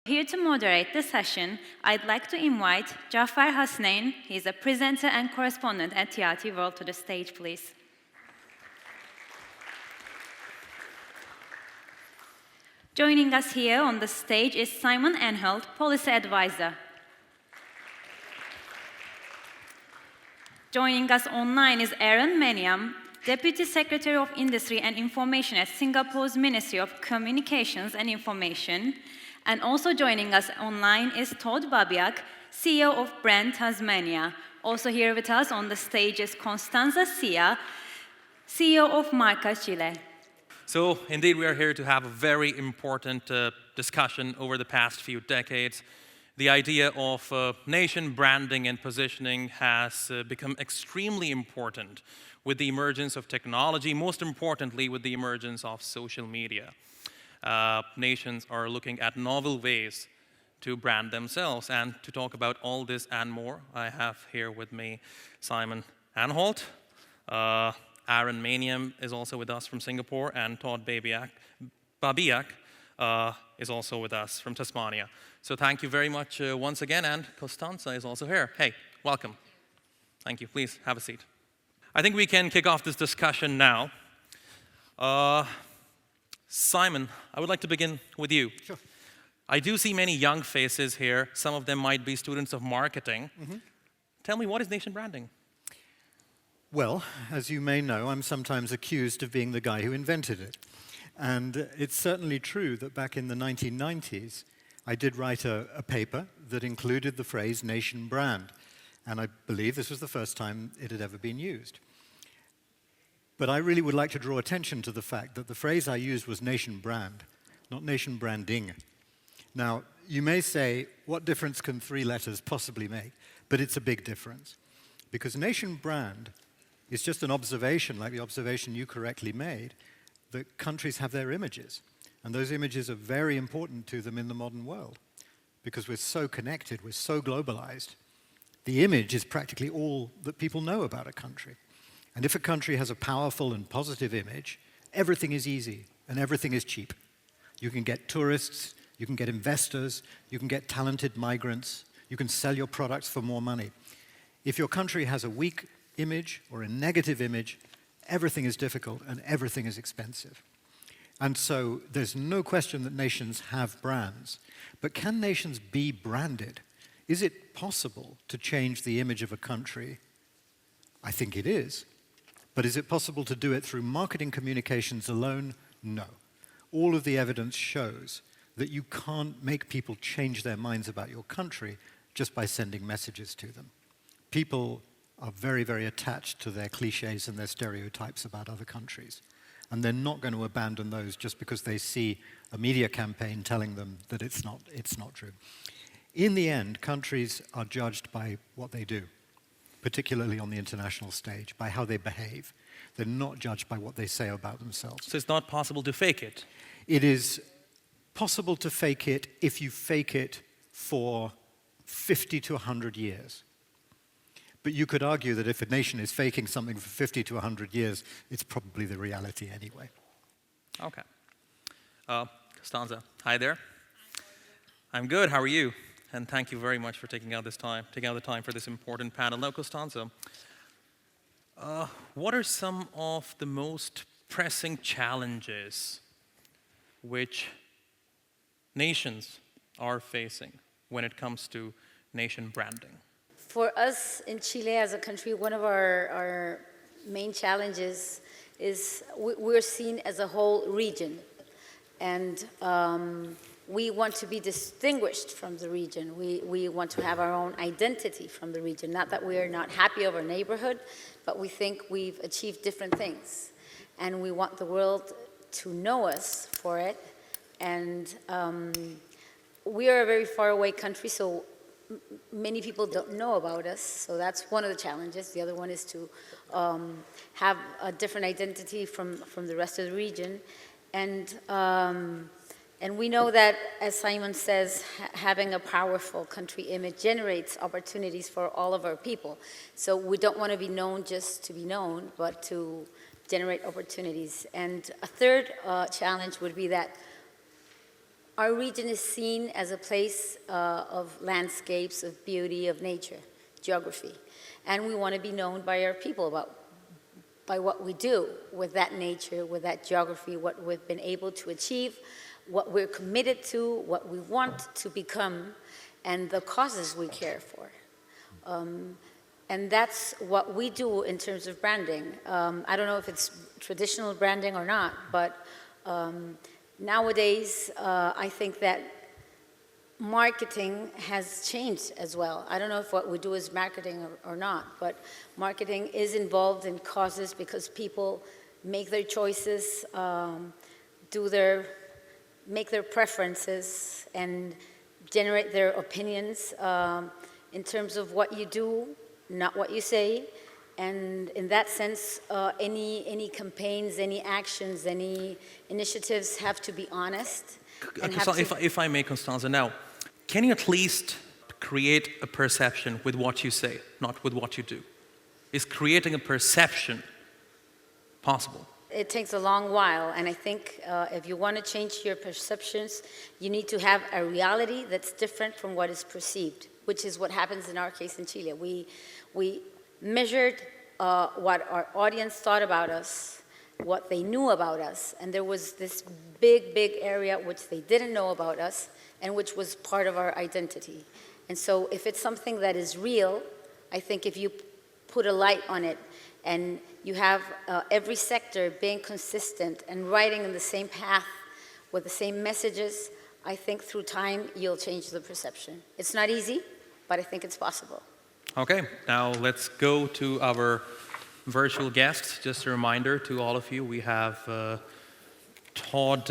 Here to moderate the session, I'd like to invite Jafar Hasnain. He's a presenter and correspondent at TRT World to the stage, please. Joining us here on the stage is Simon Anholt, Policy Advisor. Joining us online is Aaron Maniam, Deputy Secretary of Industry and Information at Singapore's Ministry of Communications and Information. And also joining us online is Todd Babiak, CEO of Brand Tasmania. Also here with us on the stage is Constanza Sia, CEO of Markalaması, Chile. So, indeed, we are here to have a very important discussion over the past few decades. The idea of nation branding and positioning has become extremely important with the emergence of technology, most importantly with the emergence of social media. Nations are looking at novel ways to brand themselves. And to talk about all this and more, I have here with me Simon Anholt. Aaron Maniam is also with us from Singapore, and Todd Babiak is also with us from Tasmania. So thank you very much once again, and Constanza is also here. Hey, welcome. Thank you. Please have a seat. I think we can kick off this discussion now. Simon, I would like to begin with you. Sure. I do see many young faces here. Some of them might be students of marketing. Mm-hmm. Tell me, what is nation branding? Well, as you may know, I'm sometimes accused of being the guy who invented it. And it's certainly true that back in the 1990s, I did write a paper that included the phrase nation brand. And I believe this was the first time it had ever been used. But I really would like to draw attention to the fact that the phrase I used was nation brand, not nation branding. Now, you may say, what difference can 3 letters possibly make? But it's a big difference. Because nation brand is just an observation, like the observation you correctly made, that countries have their images. And those images are very important to them in the modern world. Because we're so connected, we're so globalized. The image is practically all that people know about a country. And if a country has a powerful and positive image, everything is easy and everything is cheap. You can get tourists, you can get investors, you can get talented migrants, you can sell your products for more money. If your country has a weak image or a negative image, everything is difficult and everything is expensive. And so there's no question that nations have brands. But can nations be branded? Is it possible to change the image of a country? I think it is. But is it possible to do it through marketing communications alone? No. All of the evidence shows that you can't make people change their minds about your country just by sending messages to them. People are very, very attached to their cliches and their stereotypes about other countries. And they're not going to abandon those just because they see a media campaign telling them that it's not true. In the end, countries are judged by what they do, particularly on the international stage, by how they behave. They're not judged by what they say about themselves. So it's not possible to fake it? It is possible to fake it if you fake it for 50 to 100 years. But you could argue that if a nation is faking something for 50 to 100 years, it's probably the reality anyway. Okay. Constanza, hi there. I'm good, how are you? And thank you very much for taking out the time for this important panel. Now, Constanza, what are some of the most pressing challenges which nations are facing when it comes to nation branding? For us in Chile as a country, one of our main challenges is we're seen as a whole region. And we want to be distinguished from the region. We want to have our own identity from the region. Not that we are not happy of our neighborhood, but we think we've achieved different things. And we want the world to know us for it. And we are a very far away country, so many people don't know about us. So that's one of the challenges. The other one is to have a different identity from the rest of the region. And we know that, as Simon says, having a powerful country image generates opportunities for all of our people. So we don't want to be known just to be known, but to generate opportunities. And a third challenge would be that our region is seen as a place of landscapes, of beauty, of nature, geography. And we want to be known by our people by what we do with that nature, with that geography, what we've been able to achieve, what we're committed to, what we want to become, and the causes we care for. And that's what we do in terms of branding. I don't know if it's traditional branding or not, but nowadays I think that marketing has changed as well. I don't know if what we do is marketing or not, but marketing is involved in causes because people make their choices, make their preferences, and generate their opinions in terms of what you do, not what you say. And in that sense, any campaigns, any actions, any initiatives have to be honest. And If I may, Constanza, now, can you at least create a perception with what you say, not with what you do? Is creating a perception possible? It takes a long while, and I think if you want to change your perceptions, you need to have a reality that's different from what is perceived, which is what happens in our case in Chile. We measured what our audience thought about us, what they knew about us, and there was this big area which they didn't know about us, and which was part of our identity. And so if it's something that is real, I think if you put a light on it, and you have every sector being consistent and riding in the same path with the same messages, I think through time you'll change the perception. It's not easy, but I think it's possible. Okay, now let's go to our virtual guests. Just a reminder to all of you, we have Todd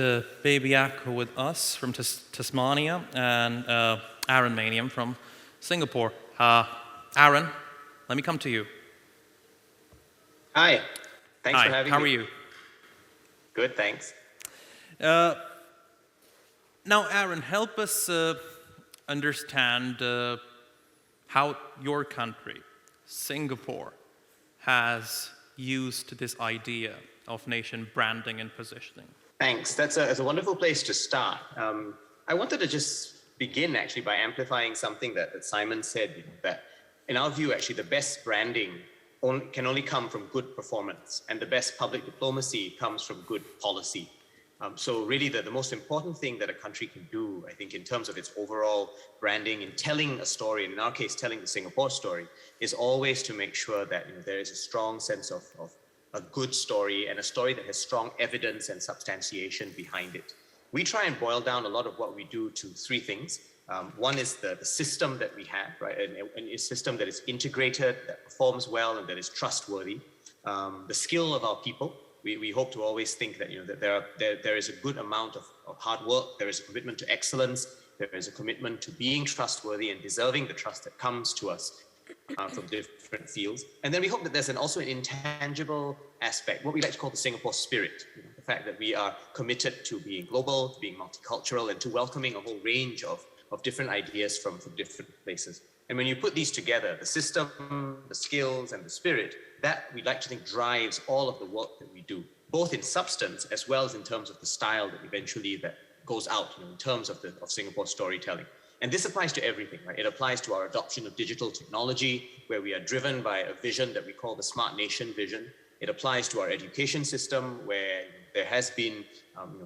Babiak with us from Tasmania and Aaron Maniam from Singapore. Aaron, let me come to you. Hi, thanks for having me. How are you? Good, thanks. Now, Aaron, help us understand how your country, Singapore, has used this idea of nation branding and positioning. Thanks, that's a wonderful place to start. I wanted to just begin actually by amplifying something that Simon said, that in our view, actually the best branding can only come from good performance, and the best public diplomacy comes from good policy. So really the most important thing that a country can do, I think, in terms of its overall branding and telling a story, and in our case, telling the Singapore story, is always to make sure that there is a strong sense of a good story, and a story that has strong evidence and substantiation behind it. We try and boil down a lot of what we do to three things. One is the system that we have, right? And a system that is integrated, that performs well, and that is trustworthy. The skill of our people. We hope to always think that that there is a good amount of hard work, there is a commitment to excellence, there is a commitment to being trustworthy and deserving the trust that comes to us from different fields. And then we hope that there's also an intangible aspect, what we like to call the Singapore spirit. The fact that we are committed to being global, to being multicultural, and to welcoming a whole range of different ideas from different places. And when you put these together, the system, the skills, and the spirit, that we'd like to think drives all of the work that we do, both in substance as well as in terms of the style that eventually that goes out, in terms of Singapore storytelling. And this applies to everything, right? It applies to our adoption of digital technology, where we are driven by a vision that we call the Smart Nation vision. It applies to our education system, where there has been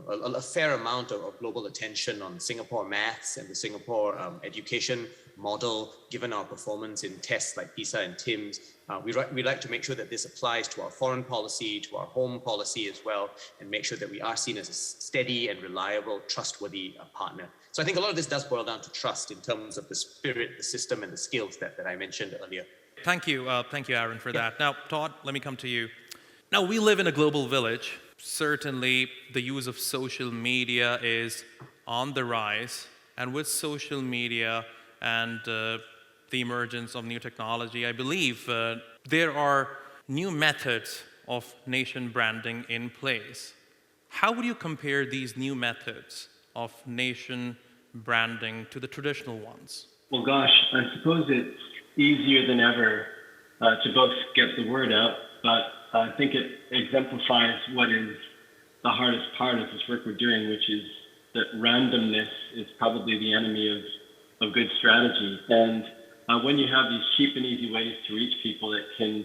a fair amount of global attention on Singapore maths and the Singapore education model, given our performance in tests like PISA and TIMSS. We like to make sure that this applies to our foreign policy, to our home policy as well, and make sure that we are seen as a steady and reliable, trustworthy partner. So I think a lot of this does boil down to trust in terms of the spirit, the system, and the skills that I mentioned earlier. Thank you, Aaron, for that. Now, Todd, let me come to you. Now, we live in a global village. Certainly, the use of social media is on the rise, and with social media and the emergence of new technology, I believe there are new methods of nation branding in place. How would you compare these new methods of nation branding to the traditional ones? Well, gosh, I suppose it's easier than ever to both get the word out, but I think it exemplifies what is the hardest part of this work we're doing, which is that randomness is probably the enemy of good strategy. And when you have these cheap and easy ways to reach people, it can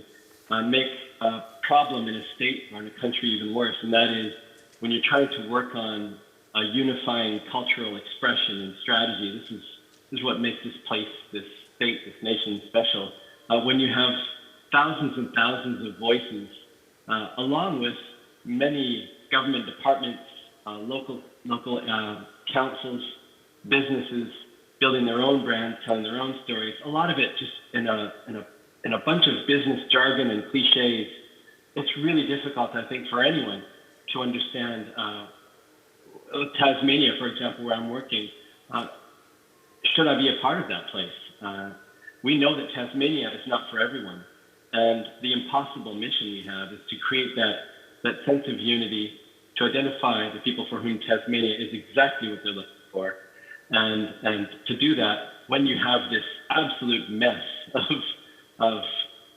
make a problem in a state or in a country even worse. And that is when you're trying to work on a unifying cultural expression and strategy. This is what makes this place, this state, this nation special. When you have thousands and thousands of voices, along with many government departments, local councils, businesses building their own brands, telling their own stories. A lot of it just in a bunch of business jargon and cliches. It's really difficult, I think, for anyone to understand. Tasmania, for example, where I'm working, should I be a part of that place? We know that Tasmania is not for everyone. And the impossible mission we have is to create that sense of unity, to identify the people for whom Tasmania is exactly what they're looking for. And to do that, when you have this absolute mess of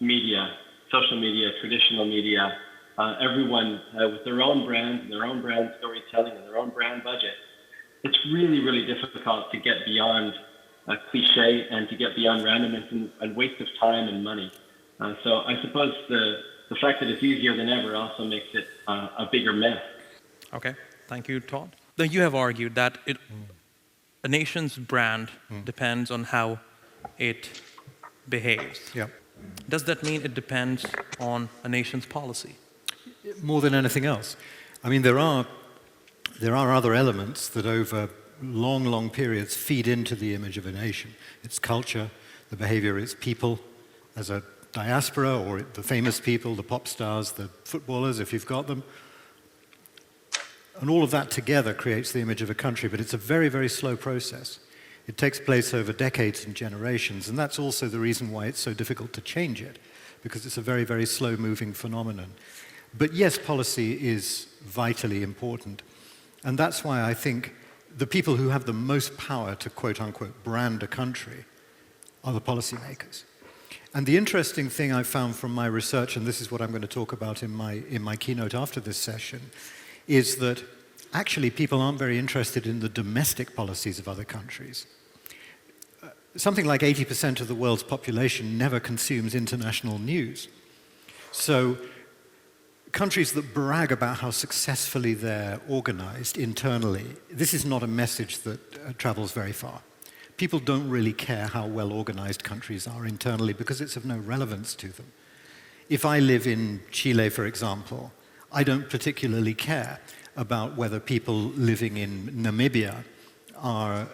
media, social media, traditional media, everyone with their own brands and their own brand storytelling and their own brand budget, it's really, really difficult to get beyond a cliche and to get beyond randomness and waste of time and money. So I suppose the fact that it's easier than ever also makes it a bigger mess. Okay, thank you, Todd. Then you have argued that a nation's brand depends on how it behaves. Yeah. Does that mean it depends on a nation's policy? More than anything else. I mean, there are other elements that over long, long periods feed into the image of a nation. Its culture, the behavior of its people as a diaspora, or the famous people, the pop stars, the footballers, if you've got them. And all of that together creates the image of a country, but it's a very, very slow process. It takes place over decades and generations, and that's also the reason why it's so difficult to change it, because it's a very, very slow-moving phenomenon. But yes, policy is vitally important, and that's why I think the people who have the most power to quote-unquote brand a country are the policymakers. And the interesting thing I found from my research, and this is what I'm going to talk about in my keynote after this session, is that actually people aren't very interested in the domestic policies of other countries. Something like 80% of the world's population never consumes international news. So countries that brag about how successfully they're organized internally, this is not a message that travels very far. People don't really care how well organized countries are internally because it's of no relevance to them. If I live in Chile, for example, I don't particularly care about whether people living in Namibia are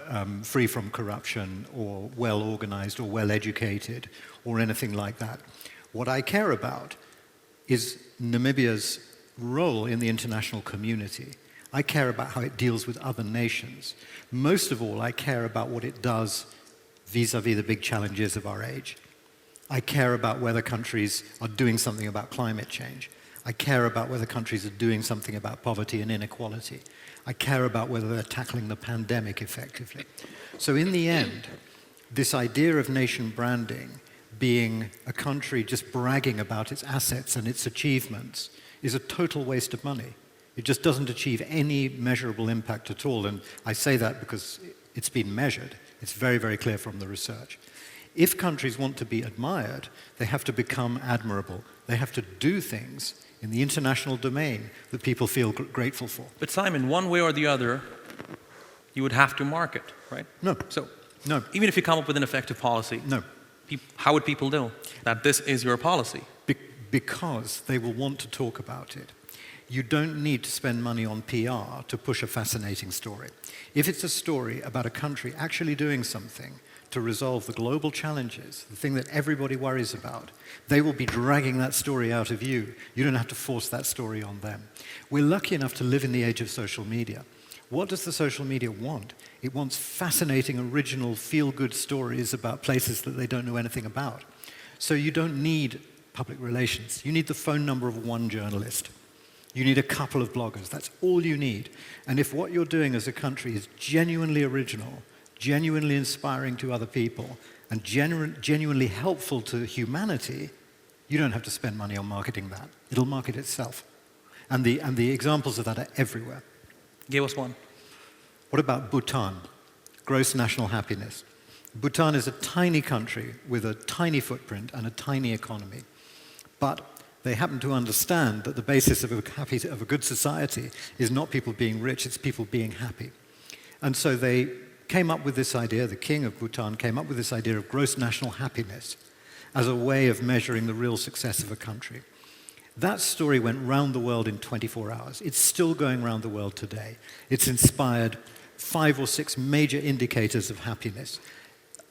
free from corruption or well organized or well educated or anything like that. What I care about is Namibia's role in the international community. I care about how it deals with other nations. Most of all, I care about what it does vis-à-vis the big challenges of our age. I care about whether countries are doing something about climate change. I care about whether countries are doing something about poverty and inequality. I care about whether they're tackling the pandemic effectively. So in the end, this idea of nation branding being a country just bragging about its assets and its achievements is a total waste of money. It just doesn't achieve any measurable impact at all. And I say that because it's been measured. It's very, very clear from the research. If countries want to be admired, they have to become admirable. They have to do things in the international domain that people feel grateful for. But Simon, one way or the other, you would have to market, right? No. So, no. Even if you come up with an effective policy, no. How would people know that this is your policy? Because they will want to talk about it. You don't need to spend money on PR to push a fascinating story. If it's a story about a country actually doing something to resolve the global challenges, the thing that everybody worries about, they will be dragging that story out of you. You don't have to force that story on them. We're lucky enough to live in the age of social media. What does the social media want? It wants fascinating, original, feel-good stories about places that they don't know anything about. So you don't need public relations. You need the phone number of one journalist. You need a couple of bloggers. That's all you need. And if what you're doing as a country is genuinely original, genuinely inspiring to other people, and genuinely helpful to humanity, you don't have to spend money on marketing that. It'll market itself. And the examples of that are everywhere. Give us one. What about Bhutan? Gross national happiness. Bhutan is a tiny country with a tiny footprint and a tiny economy. But they happen to understand that the basis of a good society is not people being rich, it's people being happy. And so they came up with this idea, the king of Bhutan came up with this idea of gross national happiness as a way of measuring the real success of a country. That story went round the world in 24 hours. It's still going round the world today. It's inspired 5 or 6 major indicators of happiness.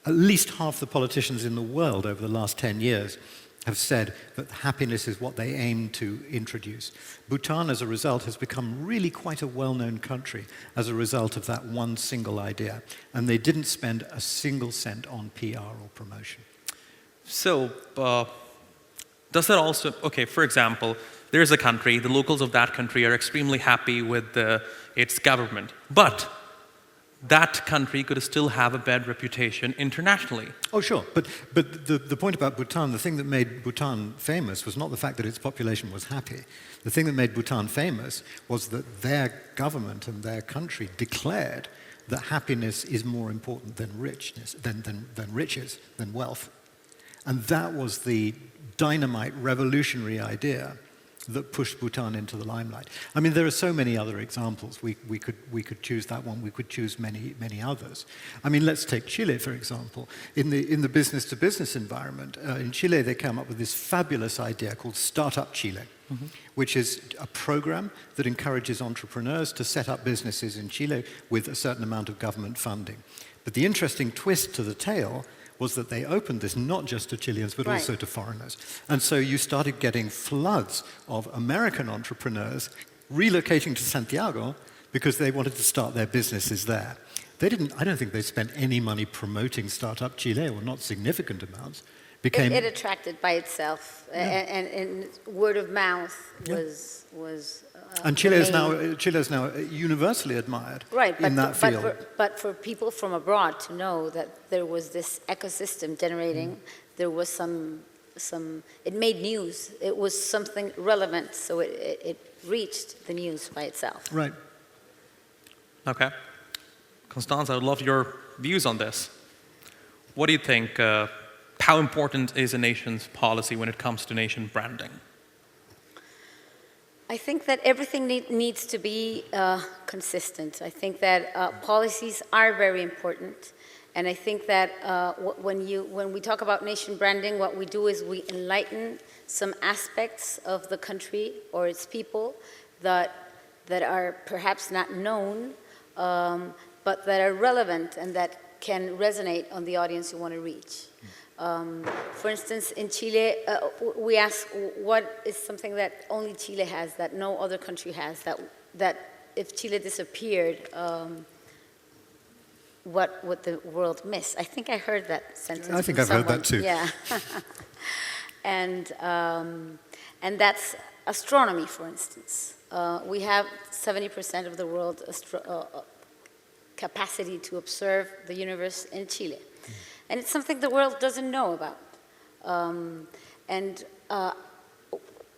At least half the politicians in the world over the last 10 years have said that happiness is what they aim to introduce. Bhutan, as a result, has become really quite a well-known country as a result of that one single idea. And they didn't spend a single cent on PR or promotion. So, does that also, okay, for example, there's a country, the locals of that country are extremely happy with its government, but that country could still have a bad reputation internationally. Oh, sure. But the point about Bhutan, the thing that made Bhutan famous was not the fact that its population was happy. The thing that made Bhutan famous was that their government and their country declared that happiness is more important than richness, than riches, than wealth. And that was the dynamite, revolutionary idea that pushed Bhutan into the limelight. I mean, there are so many other examples. We could choose that one. We could choose many others. I mean, let's take Chile, for example. In the business-to-business environment, in Chile, they came up with this fabulous idea called Startup Chile, which is a program that encourages entrepreneurs to set up businesses in Chile with a certain amount of government funding. But the interesting twist to the tale was that they opened this not just to Chileans, but also to foreigners. And so you started getting floods of American entrepreneurs relocating to Santiago because they wanted to start their businesses there. I don't think they spent any money promoting Startup Chile, or not significant amounts. It attracted by itself, and word of mouth was and Chile is now universally admired in that field. But for people from abroad to know that there was this ecosystem generating, there was some, it made news. It was something relevant, so it reached the news by itself. Right. Okay. Constance, I would love your views on this. What do you think? How important is a nation's policy when it comes to nation branding? I think that everything needs to be consistent. I think that policies are very important. And I think that when we talk about nation branding, what we do is we enlighten some aspects of the country or its people that are perhaps not known, but that are relevant and that can resonate on the audience you want to reach. For instance, in Chile, we ask what is something that only Chile has, that no other country has, that if Chile disappeared, what would the world miss? I think I heard that sentence. I think from I've someone. heard that too. Yeah. And that's astronomy, for instance. We have 70% of the world's capacity to observe the universe in Chile. And it's something the world doesn't know about.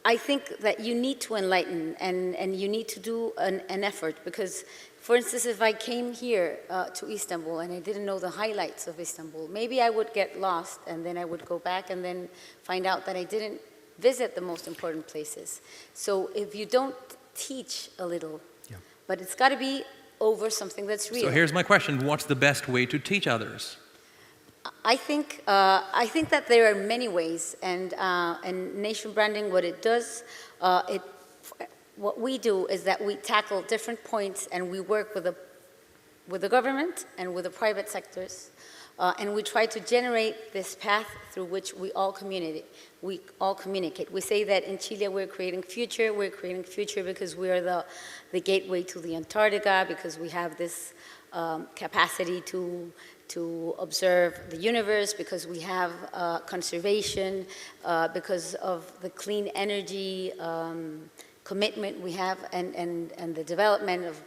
I think that you need to enlighten and you need to do an effort because, for instance, if I came here to Istanbul and I didn't know the highlights of Istanbul, maybe I would get lost and then I would go back and then find out that I didn't visit the most important places. So if you don't teach a little, but it's got to be over something that's real. So here's my question. What's the best way to teach others? I think that there are many ways, and nation branding, what it does, what we do is that we tackle different points, and we work with the government and with the private sectors, and we try to generate this path through which we all communicate. We say that in Chile we're creating future. We're creating future because we are the gateway to the Antarctica, because we have this capacity to observe the universe, because we have conservation, because of the clean energy commitment we have, and the development of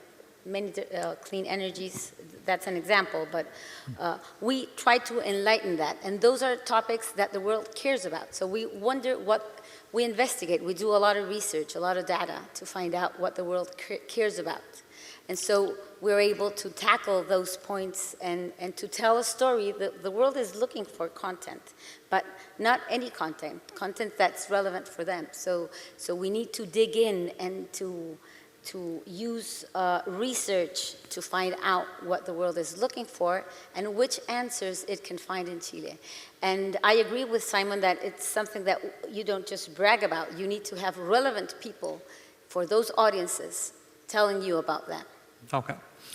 many clean energies. That's an example, but we try to enlighten that, and those are topics that the world cares about. So we wonder we investigate, we do a lot of research, a lot of data to find out what the world cares about. And so we're able to tackle those points and to tell a story. The world is looking for content, but not any content that's relevant for them. So we need to dig in and to use research to find out what the world is looking for and which answers it can find in Chile. And I agree with Simon that it's something that you don't just brag about. You need to have relevant people for those audiences telling you about that. Okay.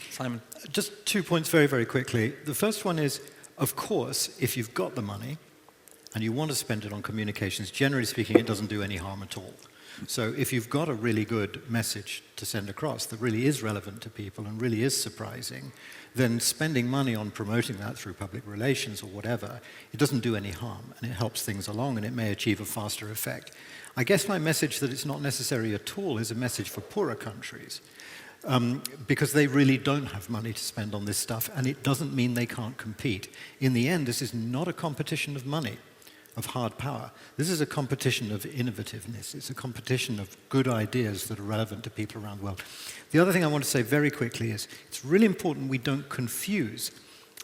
Simon. Just 2 points very, very quickly. The first one is, of course, if you've got the money and you want to spend it on communications, generally speaking, it doesn't do any harm at all. So if you've got a really good message to send across that really is relevant to people and really is surprising, then spending money on promoting that through public relations or whatever, it doesn't do any harm, and it helps things along, and it may achieve a faster effect. I guess my message that it's not necessary at all is a message for poorer countries, because they really don't have money to spend on this stuff, and it doesn't mean they can't compete. In the end, this is not a competition of money, of hard power. This is a competition of innovativeness. It's a competition of good ideas that are relevant to people around the world. The other thing I want to say very quickly is it's really important we don't confuse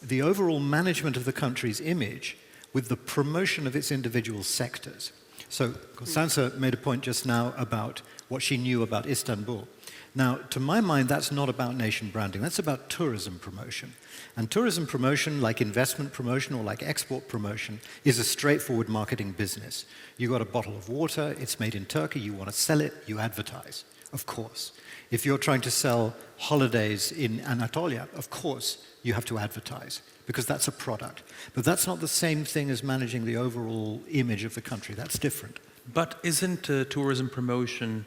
the overall management of the country's image with the promotion of its individual sectors. So Constanza made a point just now about what she knew about Istanbul. Now, to my mind, that's not about nation branding. That's about tourism promotion. And tourism promotion, like investment promotion or like export promotion, is a straightforward marketing business. You got a bottle of water, it's made in Turkey, you want to sell it, you advertise, of course. If you're trying to sell holidays in Anatolia, of course, you have to advertise, because that's a product. But that's not the same thing as managing the overall image of the country. That's different. But isn't tourism promotion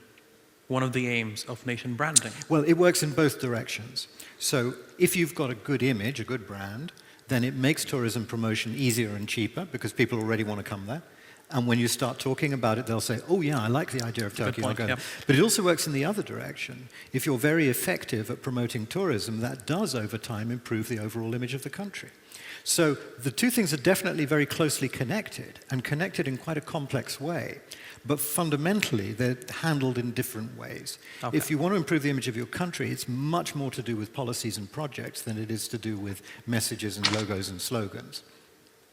one of the aims of nation branding? Well, it works in both directions. So if you've got a good image, a good brand, then it makes tourism promotion easier and cheaper because people already want to come there. And when you start talking about it, they'll say, oh yeah, I like the idea of Turkey. Good point, yeah. But it also works in the other direction. If you're very effective at promoting tourism, that does over time improve the overall image of the country. So the two things are definitely very closely connected, and connected in quite a complex way. But fundamentally, they're handled in different ways. Okay. If you want to improve the image of your country, it's much more to do with policies and projects than it is to do with messages and logos and slogans.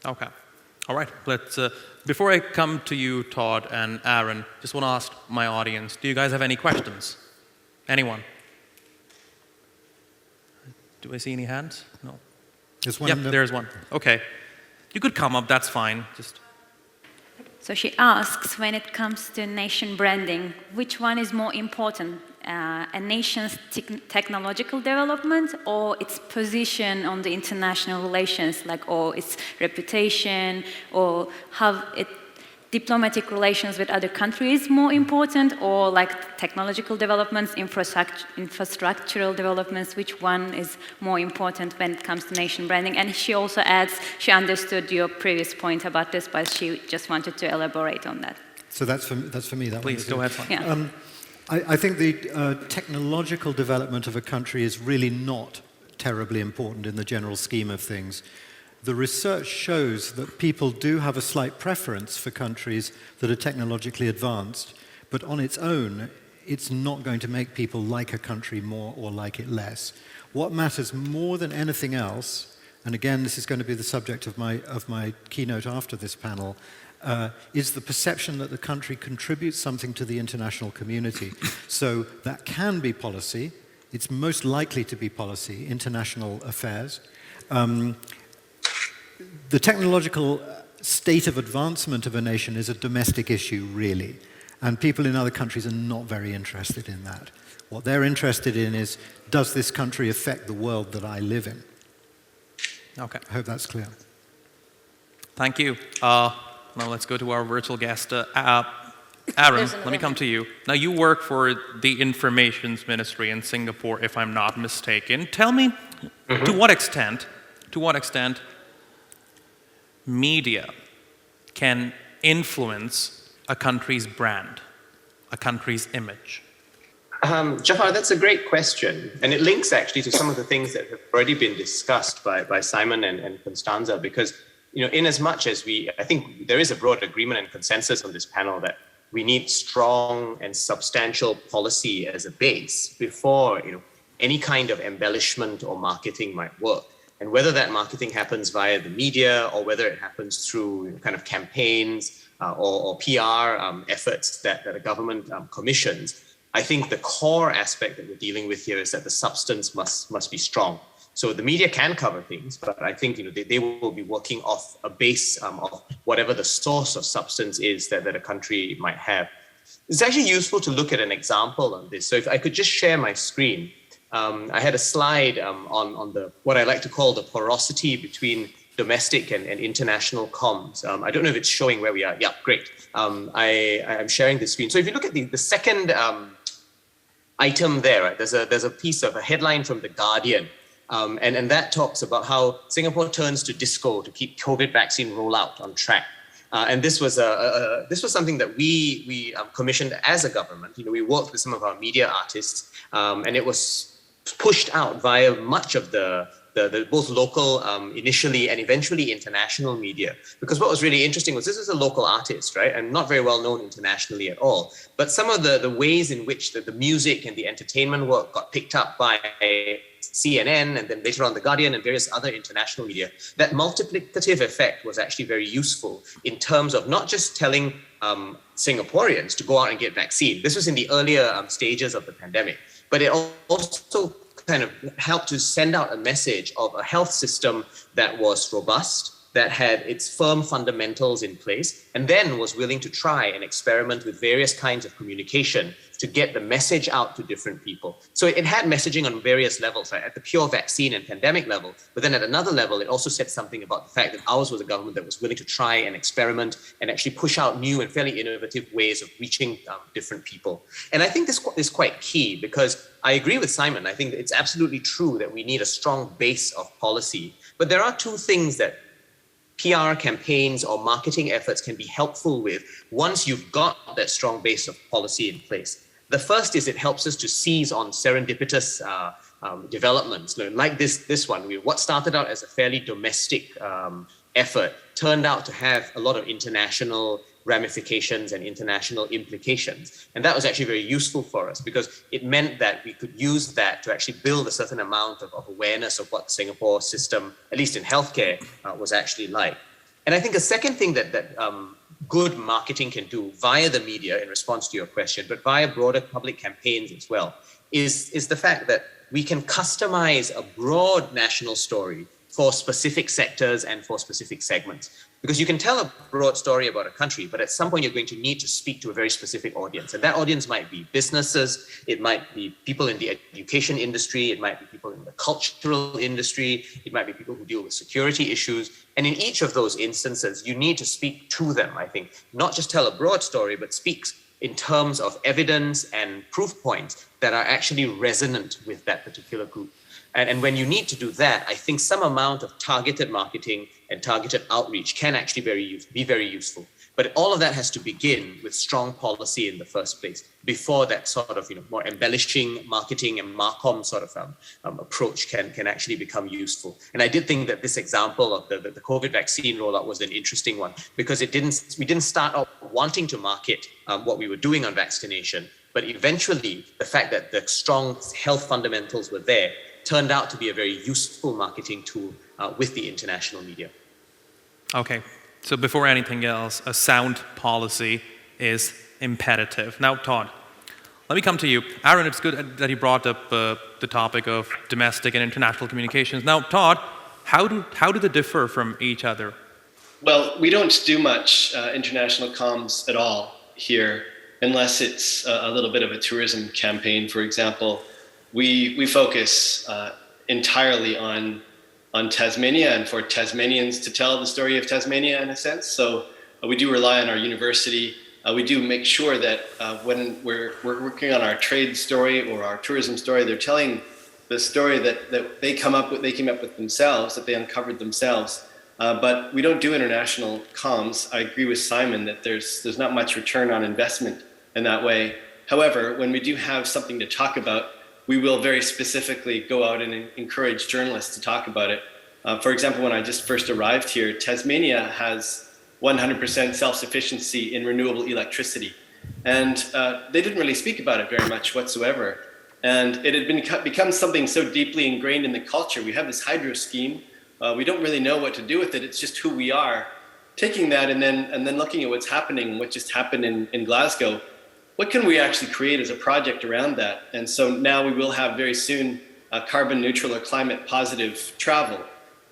Okay. All right. Let's. Before I come to you, Todd and Aaron, just want to ask my audience, do you guys have any questions? Anyone? Do I see any hands? No. There's one. Yep, there's one. Okay. You could come up, that's fine. Just. So she asks, when it comes to nation branding, which one is more important, a nation's technological development or its position on the international relations, like or its reputation, or how diplomatic relations with other countries more important, or like technological developments, infrastructural developments, which one is more important when it comes to nation branding? And she also adds, she understood your previous point about this, but she just wanted to elaborate on that. So that's for me. That Please, go ahead. Yeah. I think the technological development of a country is really not terribly important in the general scheme of things. The research shows that people do have a slight preference for countries that are technologically advanced, but on its own, it's not going to make people like a country more or like it less. What matters more than anything else, and again, this is going to be the subject of my keynote after this panel, is the perception that the country contributes something to the international community. So that can be policy. It's most likely to be policy, international affairs. The technological state of advancement of a nation is a domestic issue, really. And people in other countries are not very interested in that. What they're interested in is, does this country affect the world that I live in? Okay. I hope that's clear. Thank you. Now let's go to our virtual guest. Aaron, let me come to you. Now you work for the Information Ministry in Singapore, if I'm not mistaken. Tell me, to what extent media can influence a country's brand, a country's image? Jafar, that's a great question. And it links actually to some of the things that have already been discussed by Simon and Constanza, because, in as much as I think there is a broad agreement and consensus on this panel that we need strong and substantial policy as a base before, any kind of embellishment or marketing might work. And whether that marketing happens via the media or whether it happens through kind of campaigns or PR efforts that a government commissions, I think the core aspect that we're dealing with here is that the substance must be strong. So the media can cover things, but I think they will be working off a base of whatever the source of substance is that a country might have. It's actually useful to look at an example on this. So if I could just share my screen. I had a slide on the what I like to call the porosity between domestic and international comms. I don't know if it's showing where we are. Yeah, great. I'm sharing the screen. So if you look at the second item there, right, there's a piece of a headline from The Guardian. And that talks about how Singapore turns to disco to keep COVID vaccine rollout on track. And this was something that we commissioned as a government. We worked with some of our media artists, and it was pushed out via much of the both local initially and eventually international media. Because what was really interesting was this is a local artist, right? And not very well known internationally at all. But some of the ways in which the music and the entertainment work got picked up by CNN and then later on The Guardian and various other international media, that multiplicative effect was actually very useful in terms of not just telling Singaporeans to go out and get vaccine. This was in the earlier stages of the pandemic, but it also kind of helped to send out a message of a health system that was robust, that had its firm fundamentals in place, and then was willing to try and experiment with various kinds of communication to get the message out to different people. So it had messaging on various levels, right? At the pure vaccine and pandemic level, but then at another level, it also said something about the fact that ours was a government that was willing to try and experiment and actually push out new and fairly innovative ways of reaching different people. And I think this is quite key because I agree with Simon. I think it's absolutely true that we need a strong base of policy, but there are two things that PR campaigns or marketing efforts can be helpful with once you've got that strong base of policy in place. The first is it helps us to seize on serendipitous developments, like this one. What started out as a fairly domestic effort turned out to have a lot of international ramifications and international implications. And that was actually very useful for us because it meant that we could use that to actually build a certain amount of awareness of what the Singapore system, at least in healthcare, was actually like. And I think a second thing that good marketing can do via the media in response to your question, but via broader public campaigns as well, is the fact that we can customize a broad national story for specific sectors and for specific segments. Because you can tell a broad story about a country, but at some point you're going to need to speak to a very specific audience. And that audience might be businesses, it might be people in the education industry, it might be people in the cultural industry, it might be people who deal with security issues. And in each of those instances, you need to speak to them, I think. Not just tell a broad story, but speak in terms of evidence and proof points that are actually resonant with that particular group. And when you need to do that, I think some amount of targeted marketing and targeted outreach can actually be very useful. But all of that has to begin with strong policy in the first place before that sort of more embellishing marketing and Marcom sort of approach can actually become useful. And I did think that this example of the COVID vaccine rollout was an interesting one because we didn't start out wanting to market what we were doing on vaccination, but eventually the fact that the strong health fundamentals were there turned out to be a very useful marketing tool with the international media. Okay, so before anything else, a sound policy is imperative. Now, Todd, let me come to you. Aaron, it's good that you brought up the topic of domestic and international communications. Now, Todd, how do they differ from each other? Well, we don't do much international comms at all here, unless it's a little bit of a tourism campaign, for example. We focus entirely on Tasmania and for Tasmanians to tell the story of Tasmania in a sense. So we do rely on our university. We do make sure that when we're working on our trade story or our tourism story, they're telling the story that they came up with themselves, that they uncovered themselves. But we don't do international comms. I agree with Simon that there's not much return on investment in that way. However, when we do have something to talk about, we will very specifically go out and encourage journalists to talk about it. For example, when I just first arrived here, Tasmania has 100% self-sufficiency in renewable electricity. And they didn't really speak about it very much whatsoever. And it had become something so deeply ingrained in the culture. We have this hydro scheme. We don't really know what to do with it. It's just who we are. Taking that and then looking at what's happening, what just happened in Glasgow, what can we actually create as a project around that? And so now we will have very soon carbon neutral or climate positive travel.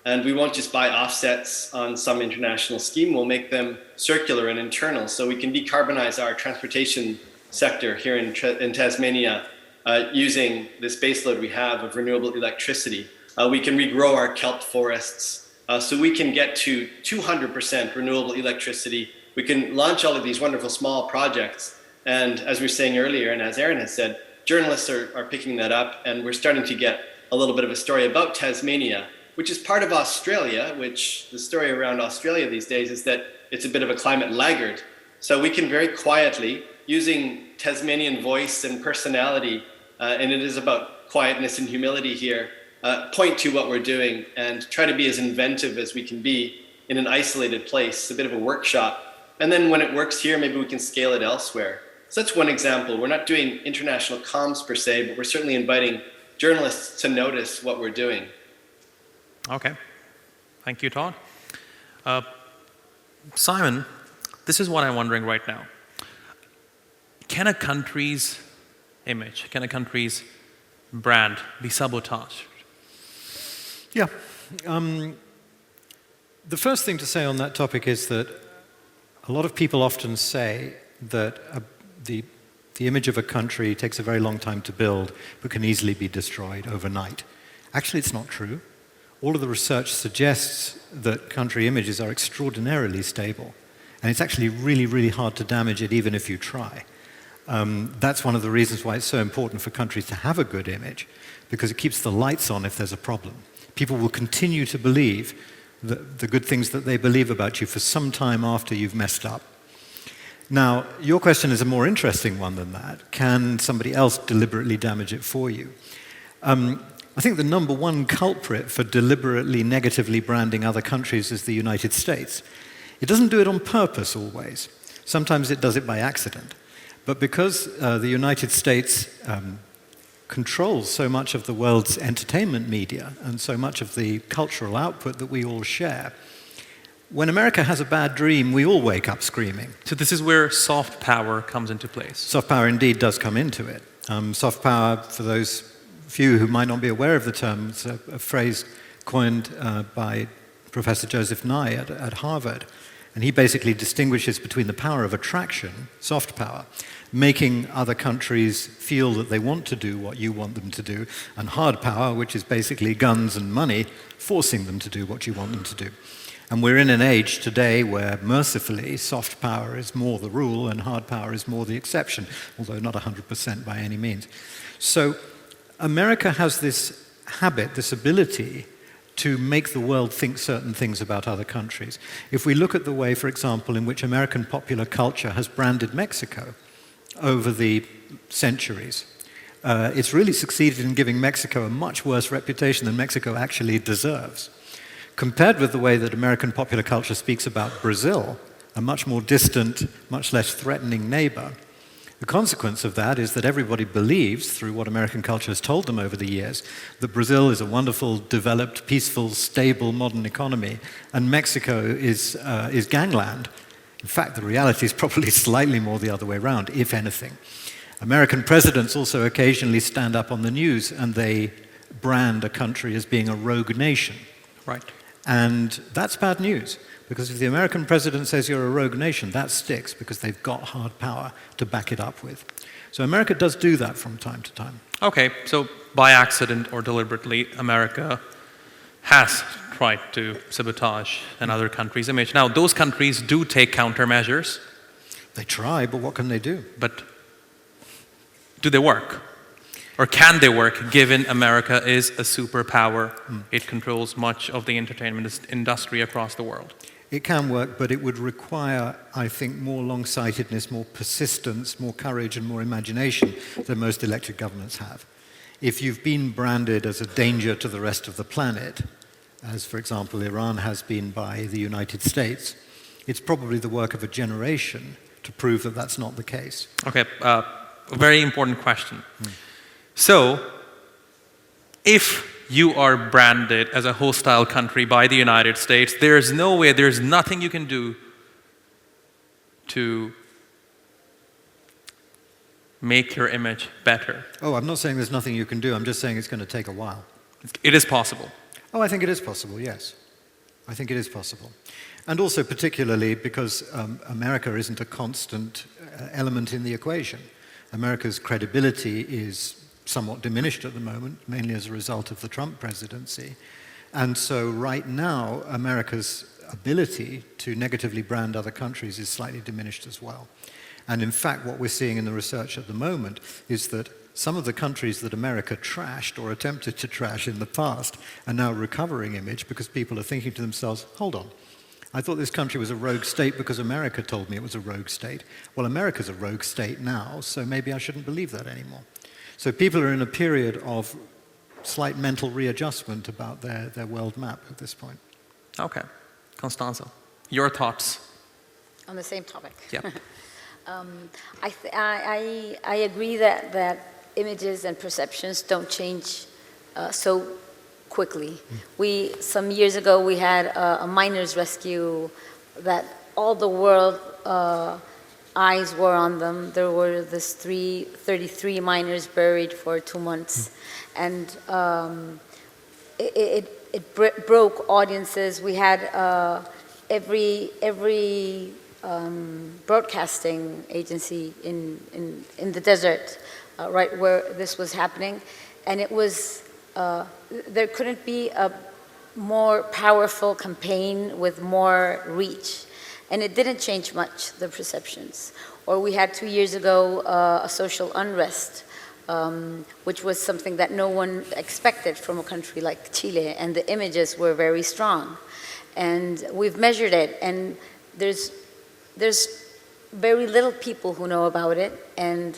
And we won't just buy offsets on some international scheme, we'll make them circular and internal so we can decarbonize our transportation sector here in Tasmania using this baseload we have of renewable electricity. We can regrow our kelp forests so we can get to 200% renewable electricity. We can launch all of these wonderful small projects. And as we were saying earlier, and as Aaron has said, journalists are picking that up, and we're starting to get a little bit of a story about Tasmania, which is part of Australia, which the story around Australia these days is that it's a bit of a climate laggard. So we can very quietly, using Tasmanian voice and personality, and it is about quietness and humility here, point to what we're doing and try to be as inventive as we can be in an isolated place, a bit of a workshop. And then when it works here, maybe we can scale it elsewhere. So that's one example. We're not doing international comms per se, but we're certainly inviting journalists to notice what we're doing. Okay. Thank you, Todd. Simon, this is what I'm wondering right now. Can a country's image, can a country's brand be sabotaged? Yeah. The first thing to say on that topic is that a lot of people often say that the image of a country takes a very long time to build, but can easily be destroyed overnight. Actually, it's not true. All of the research suggests that country images are extraordinarily stable, and it's actually really, really hard to damage it even if you try. That's one of the reasons why it's so important for countries to have a good image, because it keeps the lights on if there's a problem. People will continue to believe the good things that they believe about you for some time after you've messed up. Now, your question is a more interesting one than that. Can somebody else deliberately damage it for you? I think the number one culprit for deliberately negatively branding other countries is the United States. It doesn't do it on purpose always. Sometimes it does it by accident. But because the United States controls so much of the world's entertainment media and so much of the cultural output that we all share, when America has a bad dream, we all wake up screaming. So this is where soft power comes into place. Soft power indeed does come into it. Soft power, for those few who might not be aware of the term, it's a phrase coined by Professor Joseph Nye at Harvard. And he basically distinguishes between the power of attraction, soft power, making other countries feel that they want to do what you want them to do, and hard power, which is basically guns and money, forcing them to do what you want them to do. And we're in an age today where, mercifully, soft power is more the rule and hard power is more the exception, although not 100% by any means. So America has this habit, this ability to make the world think certain things about other countries. If we look at the way, for example, in which American popular culture has branded Mexico over the centuries, it's really succeeded in giving Mexico a much worse reputation than Mexico actually deserves. Compared with the way that American popular culture speaks about Brazil, a much more distant, much less threatening neighbor, the consequence of that is that everybody believes, through what American culture has told them over the years, that Brazil is a wonderful, developed, peaceful, stable, modern economy, and Mexico is gangland. In fact, the reality is probably slightly more the other way around, if anything. American presidents also occasionally stand up on the news and they brand a country as being a rogue nation. Right. And that's bad news, because if the American president says you're a rogue nation, that sticks because they've got hard power to back it up with. So America does do that from time to time. Okay, so by accident or deliberately, America has tried to sabotage another country's image. Now, those countries do take countermeasures. They try, but what can they do? But do they work? Or can they work, given America is a superpower? It controls much of the entertainment industry across the world. It can work, but it would require, I think, more long-sightedness, more persistence, more courage, and more imagination than most elected governments have. If you've been branded as a danger to the rest of the planet, as, for example, Iran has been by the United States, it's probably the work of a generation to prove that that's not the case. Okay, a very important question. So, if you are branded as a hostile country by the United States, there's no way, there's nothing you can do to make your image better. Oh, I'm not saying there's nothing you can do. I'm just saying it's going to take a while. It is possible. Oh, I think it is possible, yes. I think it is possible. And also particularly because America isn't a constant element in the equation. America's credibility is somewhat diminished at the moment, mainly as a result of the Trump presidency. And so right now, America's ability to negatively brand other countries is slightly diminished as well. And in fact, what we're seeing in the research at the moment is that some of the countries that America trashed or attempted to trash in the past are now recovering image because people are thinking to themselves, hold on, I thought this country was a rogue state because America told me it was a rogue state. Well, America's a rogue state now, so maybe I shouldn't believe that anymore. So people are in a period of slight mental readjustment about their world map at this point. Okay. Constanza, your thoughts? On the same topic. Yeah. I agree that images and perceptions don't change so quickly. Some years ago, we had a miners' rescue that all the world eyes were on them. There were 33 miners buried for 2 months. And it broke audiences. We had every broadcasting agency in the desert, right where this was happening. And it was, there couldn't be a more powerful campaign with more reach. And it didn't change much, the perceptions. Or we had 2 years ago a social unrest, which was something that no one expected from a country like Chile, and the images were very strong. And we've measured it, and there's very little people who know about it, and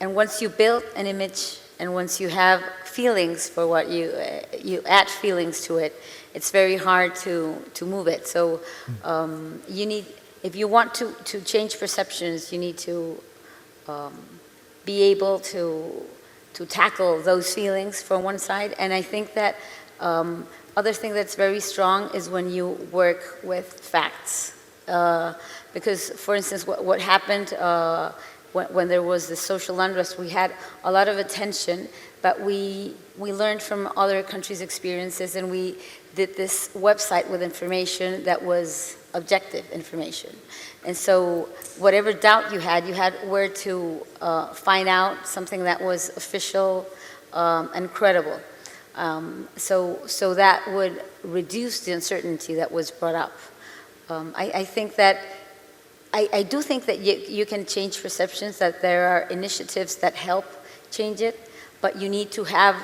once you build an image, and once you have feelings for what you add feelings to it, it's very hard to move it. So you need, if you want to change perceptions, you need to be able to tackle those feelings from one side. And I think that other thing that's very strong is when you work with facts. Because, for instance, what happened when there was the social unrest, we had a lot of attention, but we learned from other countries' experiences, and we did this website with information that was objective information. And so whatever doubt you had where to find out something that was official and credible. So that would reduce the uncertainty that was brought up. I think that I do think that you can change perceptions, that there are initiatives that help change it, but you need to have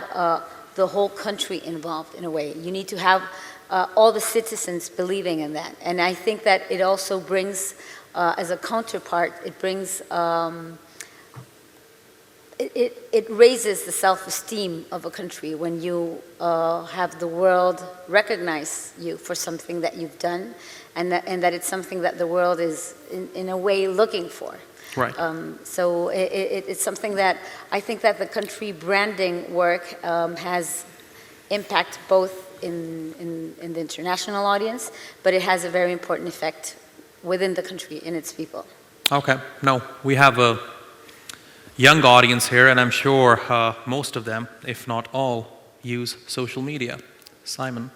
the whole country involved in a way. You need to have all the citizens believing in that. And I think that it also brings, as a counterpart, it brings, it raises the self-esteem of a country when you have the world recognize you for something that you've done, and that it's something that the world is in a way looking for. Right. So it's something that I think that the country branding work has impact both in the international audience, but it has a very important effect within the country and its people. Okay. Now, we have a young audience here, and I'm sure most of them, if not all, use social media. Simon,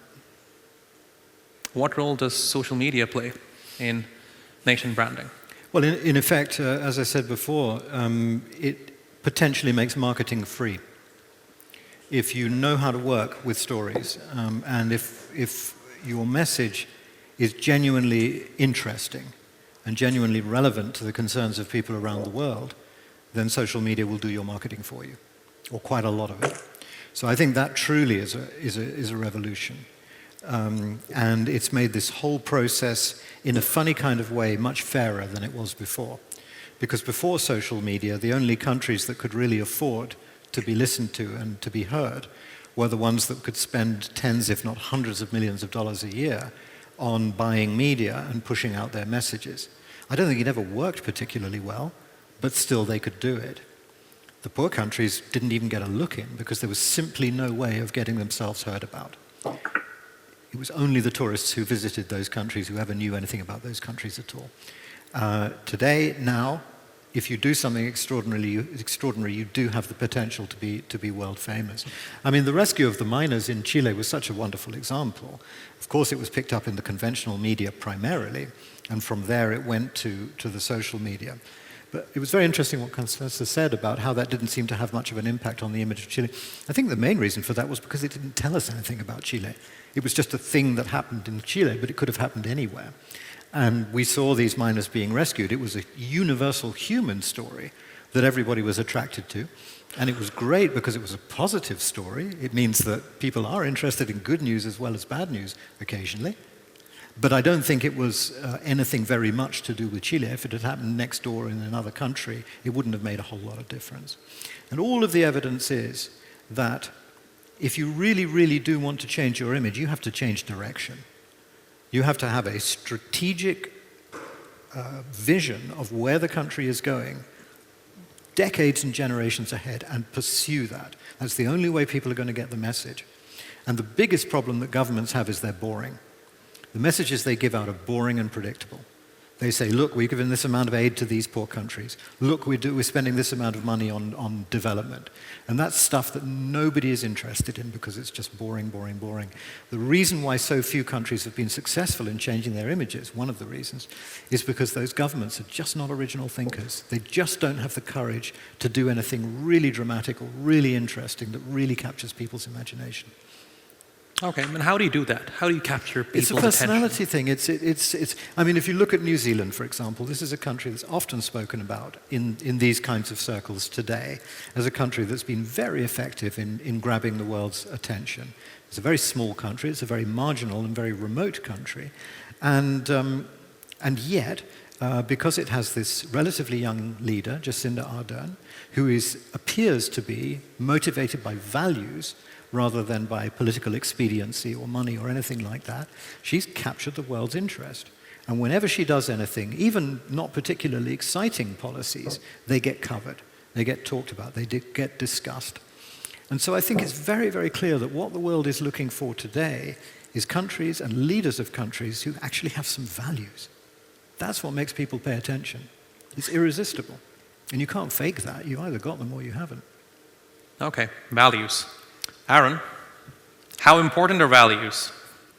what role does social media play in nation branding? Well, in effect, as I said before, it potentially makes marketing free. If you know how to work with stories, and if your message is genuinely interesting and genuinely relevant to the concerns of people around the world, then social media will do your marketing for you, or quite a lot of it. So I think that truly is a revolution. And it's made this whole process, in a funny kind of way, much fairer than it was before. Because before social media, the only countries that could really afford to be listened to and to be heard were the ones that could spend tens, if not hundreds of millions of dollars a year on buying media and pushing out their messages. I don't think it ever worked particularly well, but still they could do it. The poor countries didn't even get a look in because there was simply no way of getting themselves heard about. It was only the tourists who visited those countries who ever knew anything about those countries at all. Today, now, if you do something extraordinary, you do have the potential to be world famous. I mean, the rescue of the miners in Chile was such a wonderful example. Of course, it was picked up in the conventional media primarily, and from there it went to the social media. But it was very interesting what Constanza said about how that didn't seem to have much of an impact on the image of Chile. I think the main reason for that was because it didn't tell us anything about Chile. It was just a thing that happened in Chile, but it could have happened anywhere. And we saw these miners being rescued. It was a universal human story that everybody was attracted to. And it was great because it was a positive story. It means that people are interested in good news as well as bad news occasionally. But I don't think it was anything very much to do with Chile. If it had happened next door in another country, it wouldn't have made a whole lot of difference. And all of the evidence is that if you really, really do want to change your image, you have to change direction. You have to have a strategic vision of where the country is going, decades and generations ahead, and pursue that. That's the only way people are going to get the message. And the biggest problem that governments have is they're boring. The messages they give out are boring and predictable. They say, look, we've given this amount of aid to these poor countries. Look, we're spending this amount of money on development. And that's stuff that nobody is interested in because it's just boring, boring, boring. The reason why so few countries have been successful in changing their images, one of the reasons, is because those governments are just not original thinkers. They just don't have the courage to do anything really dramatic or really interesting that really captures people's imagination. Okay, and how do you do that? How do you capture people's attention? It's a personality thing. It's. I mean, if you look at New Zealand, for example, this is a country that's often spoken about in these kinds of circles today as a country that's been very effective in grabbing the world's attention. It's a very small country. It's a very marginal and very remote country, and yet, because it has this relatively young leader, Jacinda Ardern, who appears to be motivated by values rather than by political expediency or money or anything like that, she's captured the world's interest. And whenever she does anything, even not particularly exciting policies, they get covered, they get talked about, they get discussed. And so I think it's very, very clear that what the world is looking for today is countries and leaders of countries who actually have some values. That's what makes people pay attention. It's irresistible. And you can't fake that. You either got them or you haven't. Okay, values. Aaron, how important are values?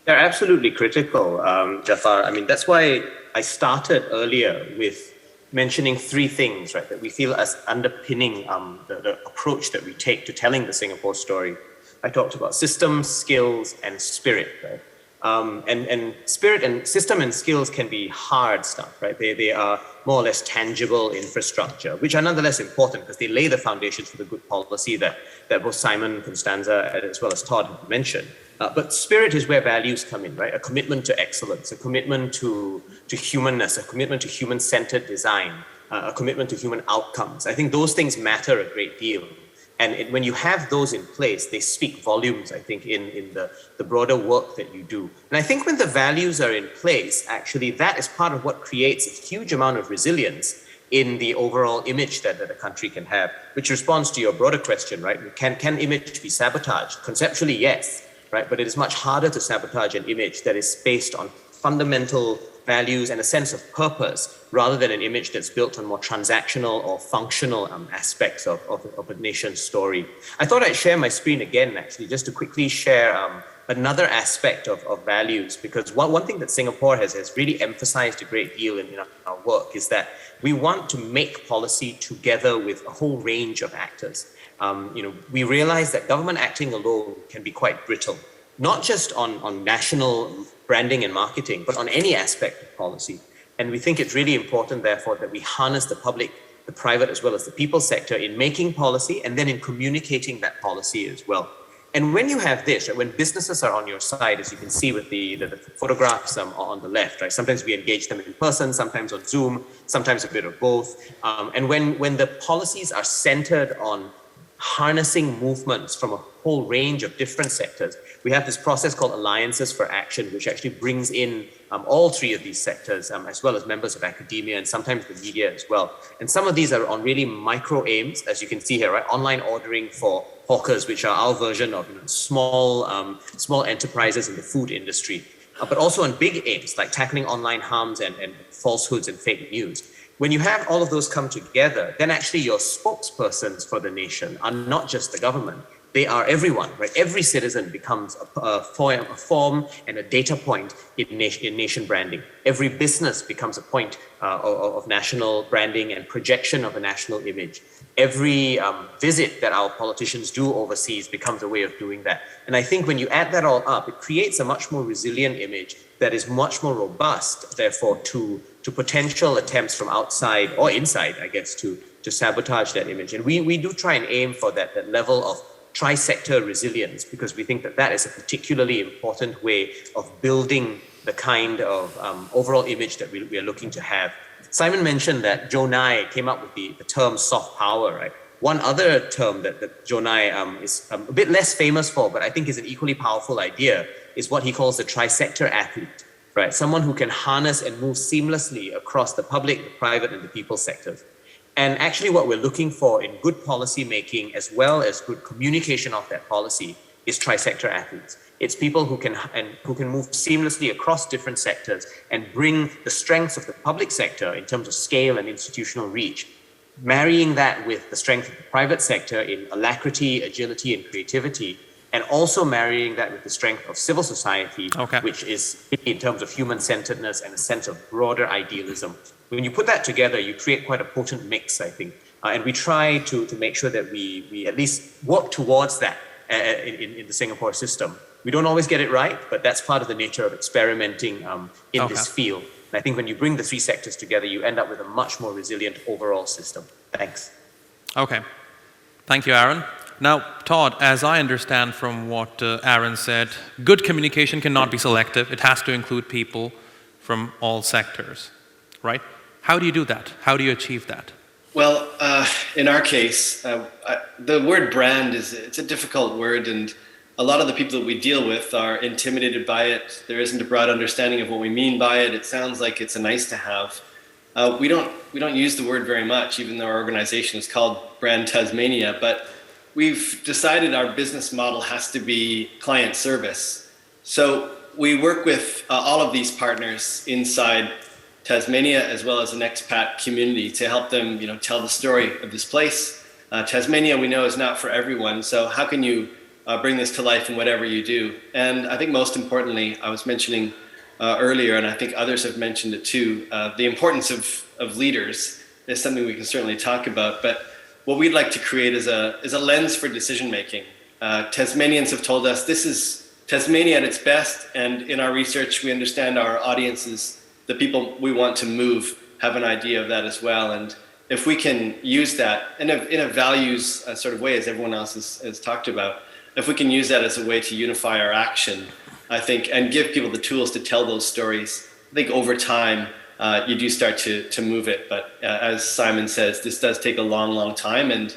They're absolutely critical, Jafar. I mean, that's why I started earlier with mentioning three things, right, that we feel as underpinning the approach that we take to telling the Singapore story. I talked about systems, skills, and spirit, right? And spirit and system and skills can be hard stuff, right? They are more or less tangible infrastructure, which are nonetheless important because they lay the foundations for the good policy that both Simon, Constanza, as well as Todd have mentioned. But spirit is where values come in, right? A commitment to excellence, a commitment to humanness, a commitment to human-centered design, a commitment to human outcomes. I think those things matter a great deal. And when you have those in place, they speak volumes, I think, in the broader work that you do. And I think when the values are in place, actually, that is part of what creates a huge amount of resilience in the overall image that a country can have, which responds to your broader question, right? Can image be sabotaged? Conceptually, yes, right? But it is much harder to sabotage an image that is based on fundamental values and a sense of purpose, rather than an image that's built on more transactional or functional aspects of a nation's story. I thought I'd share my screen again, actually, just to quickly share another aspect of values, because one thing that Singapore has really emphasized a great deal in our work is that we want to make policy together with a whole range of actors. We realize that government acting alone can be quite brittle, not just on national branding and marketing, but on any aspect of policy. And we think it's really important, therefore, that we harness the public, the private, as well as the people sector in making policy and then in communicating that policy as well. And when you have this, right, when businesses are on your side, as you can see with the photographs on the left, right? Sometimes we engage them in person, sometimes on Zoom, sometimes a bit of both. And when the policies are centered on harnessing movements from a whole range of different sectors. We have this process called Alliances for Action, which actually brings in all three of these sectors, as well as members of academia and sometimes the media as well. And some of these are on really micro aims, as you can see here, right? Online ordering for hawkers, which are our version of small enterprises in the food industry, but also on big aims like tackling online harms and falsehoods and fake news. When you have all of those come together, then actually your spokespersons for the nation are not just the government. They are everyone, right? Every citizen becomes a form and a data point in nation branding. Every business becomes a point of national branding and projection of a national image. Every visit that our politicians do overseas becomes a way of doing that. And I think when you add that all up, it creates a much more resilient image that is much more robust, therefore, to potential attempts from outside or inside, I guess, to sabotage that image. And we do try and aim for that level of tri-sector resilience, because we think that is a particularly important way of building the kind of overall image that we are looking to have. Simon mentioned that Joe Nye came up with the term soft power, right? One other term that Joe Nye is a bit less famous for, but I think is an equally powerful idea, is what he calls the tri-sector athlete, right? Someone who can harness and move seamlessly across the public, the private, and the people sectors. And actually what we're looking for in good policy making, as well as good communication of that policy, is tri-sector athletes. It's people who can move seamlessly across different sectors and bring the strengths of the public sector in terms of scale and institutional reach, marrying that with the strength of the private sector in alacrity, agility, and creativity, and also marrying that with the strength of civil society, which is in terms of human-centeredness and a sense of broader idealism. When you put that together, you create quite a potent mix, I think. And we try to make sure that we at least work towards that in the Singapore system. We don't always get it right, but that's part of the nature of experimenting in this field. And I think when you bring the three sectors together, you end up with a much more resilient overall system. Thanks. Okay. Thank you, Aaron. Now, Todd, as I understand from what Aaron said, good communication cannot be selective. It has to include people from all sectors, right? How do you do that? How do you achieve that? Well, in our case, the word brand it's a difficult word, and a lot of the people that we deal with are intimidated by it. There isn't a broad understanding of what we mean by it. It sounds like it's a nice to have. We don't use the word very much, even though our organization is called Brand Tasmania, but we've decided our business model has to be client service. So we work with all of these partners inside Tasmania, as well as an expat community, to help them, tell the story of this place. Tasmania, we know, is not for everyone. So how can you bring this to life in whatever you do? And I think most importantly, I was mentioning earlier, and I think others have mentioned it too, the importance of leaders is something we can certainly talk about. But what we'd like to create is a lens for decision making. Tasmanians have told us this is Tasmania at its best, and in our research, we understand our audiences, the people we want to move, have an idea of that as well. And if we can use that in a values sort of way, as everyone else has talked about, if we can use that as a way to unify our action, I think, and give people the tools to tell those stories, I think over time, you do start to move it. But as Simon says, this does take a long, long time. And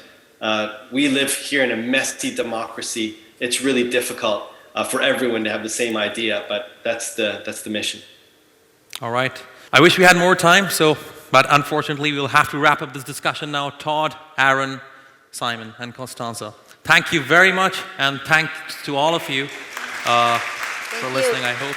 we live here in a messy democracy. It's really difficult for everyone to have the same idea, but that's the mission. All right. I wish we had more time, but unfortunately we'll have to wrap up this discussion now. Todd, Aaron, Simon, and Constanza, thank you very much, and thanks to all of you for listening, I hope.